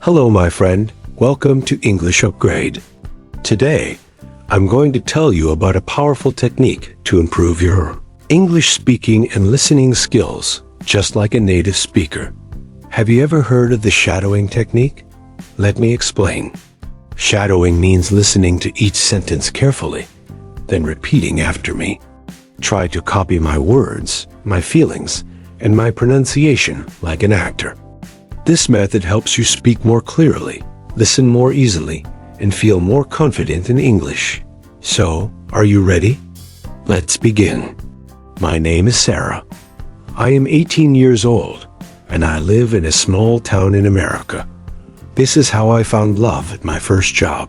Hello, my friend. Welcome to English Upgrade. Today, I'm going to tell you about a powerful technique to improve your English speaking and listening skills, just like a native speaker. Have you ever heard of the shadowing technique? Let me explain. Shadowing means listening to each sentence carefully, then repeating after me. Try to copy my words, my feelings, and my pronunciation like an actor. This method helps you speak more clearly, listen more easily, and feel more confident in English. So, are you ready? Let's begin. My name is Sarah. I am 18 years old, and I live in a small town in America. This is how I found love at my first job.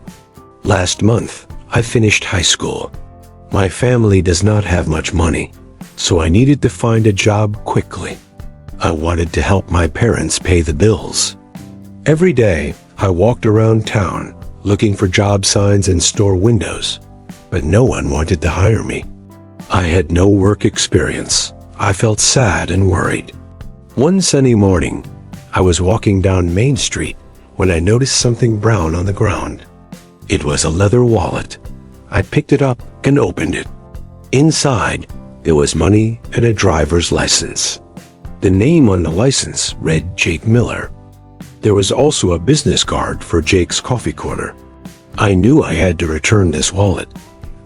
Last month, I finished high school. My family does not have much money, so I needed to find a job quickly. I wanted to help my parents pay the bills. Every day, I walked around town looking for job signs and store windows, but no one wanted to hire me. I had no work experience. I felt sad and worried. One sunny morning, I was walking down Main Street when I noticed something brown on the ground. It was a leather wallet. I picked it up and opened it. Inside, there was money and a driver's license. The name on the license read Jake Miller. There was also a business card for Jake's Coffee Corner. I knew I had to return this wallet.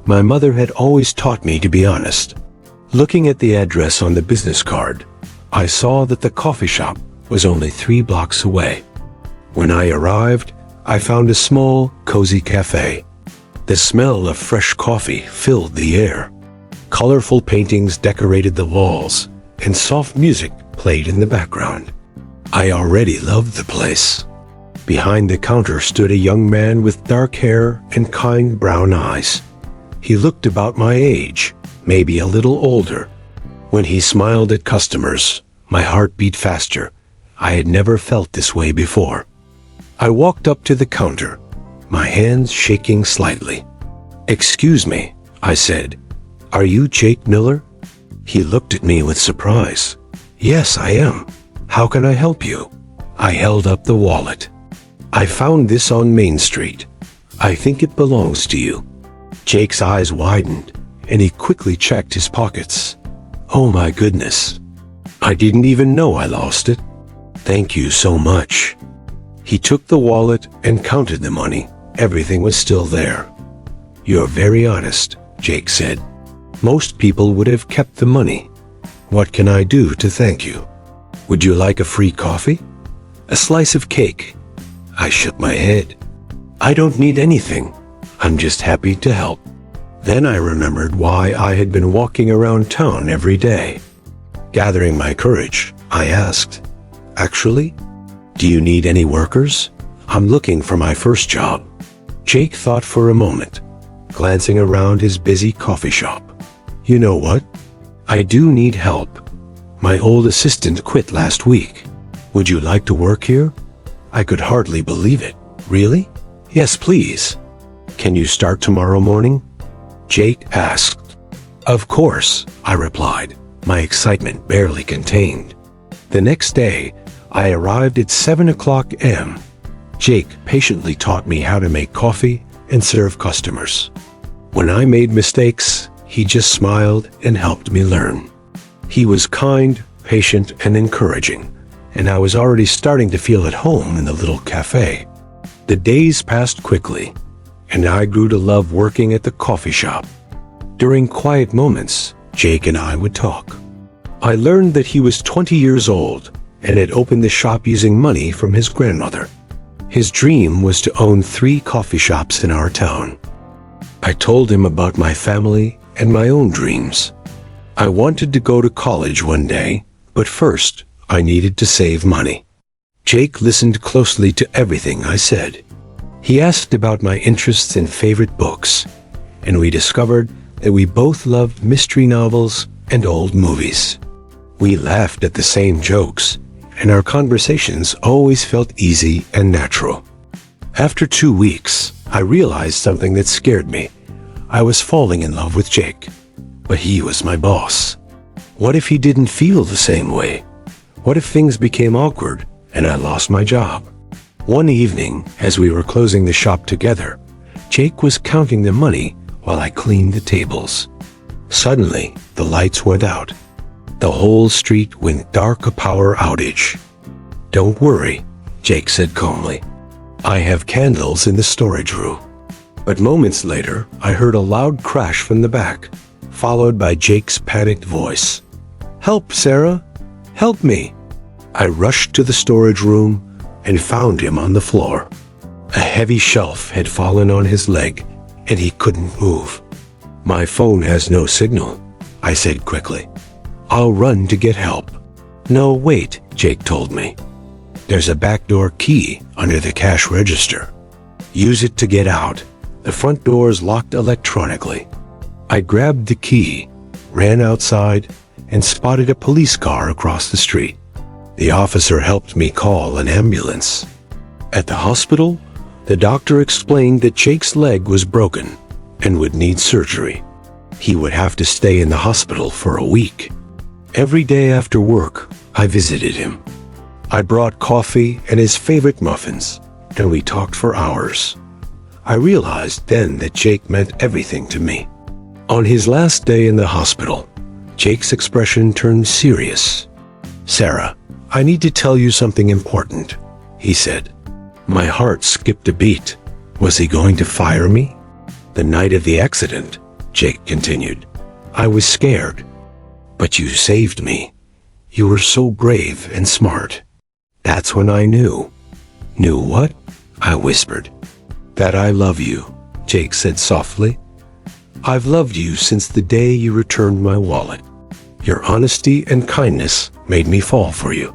My mother had always taught me to be honest. Looking at the address on the business card, I saw that the coffee shop was only 3 blocks away. When I arrived, I found a small, cozy cafe. The smell of fresh coffee filled the air. Colorful paintings decorated the walls, and soft music played in the background. I already loved the place. Behind the counter stood a young man with dark hair and kind brown eyes. He looked about my age, maybe a little older. When he smiled at customers, my heart beat faster. I had never felt this way before. I walked up to the counter, my hands shaking slightly. "Excuse me," I said. "Are you Jake Miller?" He looked at me with surprise. "Yes, I am. How can I help you?" I held up the wallet. "I found this on Main Street. I think it belongs to you." Jake's eyes widened, and he quickly checked his pockets. "Oh my goodness. I didn't even know I lost it. Thank you so much." He took the wallet and counted the money. Everything was still there. "You're very honest," Jake said. "Most people would have kept the money. What can I do to thank you? Would you like a free coffee? A slice of cake?" I shook my head. "I don't need anything. I'm just happy to help." Then I remembered why I had been walking around town every day. Gathering my courage, I asked, "Actually, do you need any workers? I'm looking for my first job." Jake thought for a moment, glancing around his busy coffee shop. "You know what? I do need help. My old assistant quit last week. Would you like to work here?" I could hardly believe it. "Really?" "Yes, please." "Can you start tomorrow morning?" Jake asked. "Of course," I replied, my excitement barely contained. The next day, I arrived at 7 o'clock a.m. Jake patiently taught me how to make coffee and serve customers. When I made mistakes, he just smiled and helped me learn. He was kind, patient, and encouraging, and I was already starting to feel at home in the little cafe. The days passed quickly, and I grew to love working at the coffee shop. During quiet moments, Jake and I would talk. I learned that he was 20 years old and had opened the shop using money from his grandmother. His dream was to own 3 coffee shops in our town. I told him about my family and my own dreams. I wanted to go to college one day, but first, I needed to save money. Jake listened closely to everything I said. He asked about my interests and favorite books, and we discovered that we both loved mystery novels and old movies. We laughed at the same jokes, and our conversations always felt easy and natural. After 2 weeks, I realized something that scared me. I was falling in love with Jake, but he was my boss. What if he didn't feel the same way? What if things became awkward and I lost my job? One evening, as we were closing the shop together, Jake was counting the money while I cleaned the tables. Suddenly, the lights went out. The whole street went dark, a power outage. "Don't worry," Jake said calmly. "I have candles in the storage room." But moments later, I heard a loud crash from the back, followed by Jake's panicked voice. "Help, Sarah! Help me!" I rushed to the storage room and found him on the floor. A heavy shelf had fallen on his leg, and he couldn't move. "My phone has no signal," I said quickly. "I'll run to get help." "No, wait," Jake told me. "There's a backdoor key under the cash register. Use it to get out. The front door's locked electronically." I grabbed the key, ran outside, and spotted a police car across the street. The officer helped me call an ambulance. At the hospital, the doctor explained that Jake's leg was broken and would need surgery. He would have to stay in the hospital for a week. Every day after work, I visited him. I brought coffee and his favorite muffins, and we talked for hours. I realized then that Jake meant everything to me. On his last day in the hospital, Jake's expression turned serious. "Sarah, I need to tell you something important," he said. My heart skipped a beat. Was he going to fire me? "The night of the accident," Jake continued, "I was scared. But you saved me. You were so brave and smart. That's when I knew." "Knew what?" I whispered. "That I love you," Jake said softly. "I've loved you since the day you returned my wallet. Your honesty and kindness made me fall for you."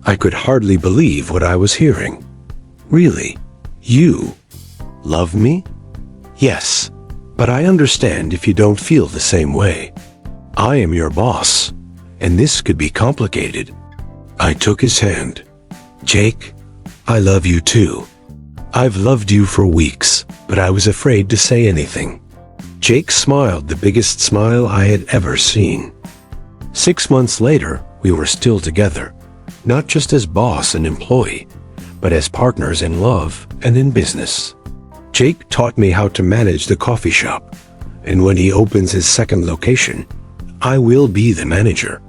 I could hardly believe what I was hearing. "Really? You love me?" "Yes, but I understand if you don't feel the same way. I am your boss, and this could be complicated." I took his hand. "Jake, I love you too. I've loved you for weeks, but I was afraid to say anything." Jake smiled, the biggest smile I had ever seen. 6 months later, we were still together, not just as boss and employee, but as partners in love and in business. Jake taught me how to manage the coffee shop, and when he opens his second location, I will be the manager.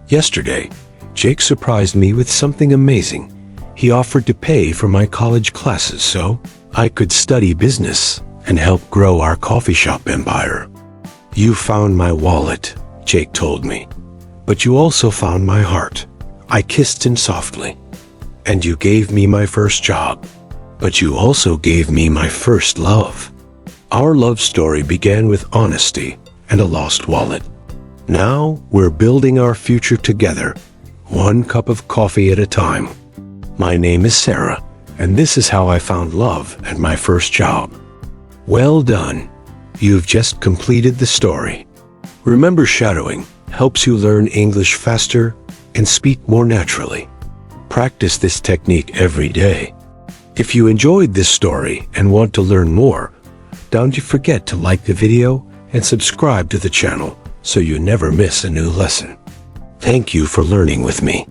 Yesterday, Jake surprised me with something amazing. He offered to pay for my college classes so I could study business and help grow our coffee shop empire. "You found my wallet," Jake told me, "but you also found my heart." I kissed him softly. "And you gave me my first job, but you also gave me my first love." Our love story began with honesty and a lost wallet. Now we're building our future together, one cup of coffee at a time. My name is Sarah, and this is how I found love at my first job. Well done. You've just completed the story. Remember, shadowing helps you learn English faster and speak more naturally. Practice this technique every day. If you enjoyed this story and want to learn more, don't you forget to like the video and subscribe to the channel so you never miss a new lesson. Thank you for learning with me.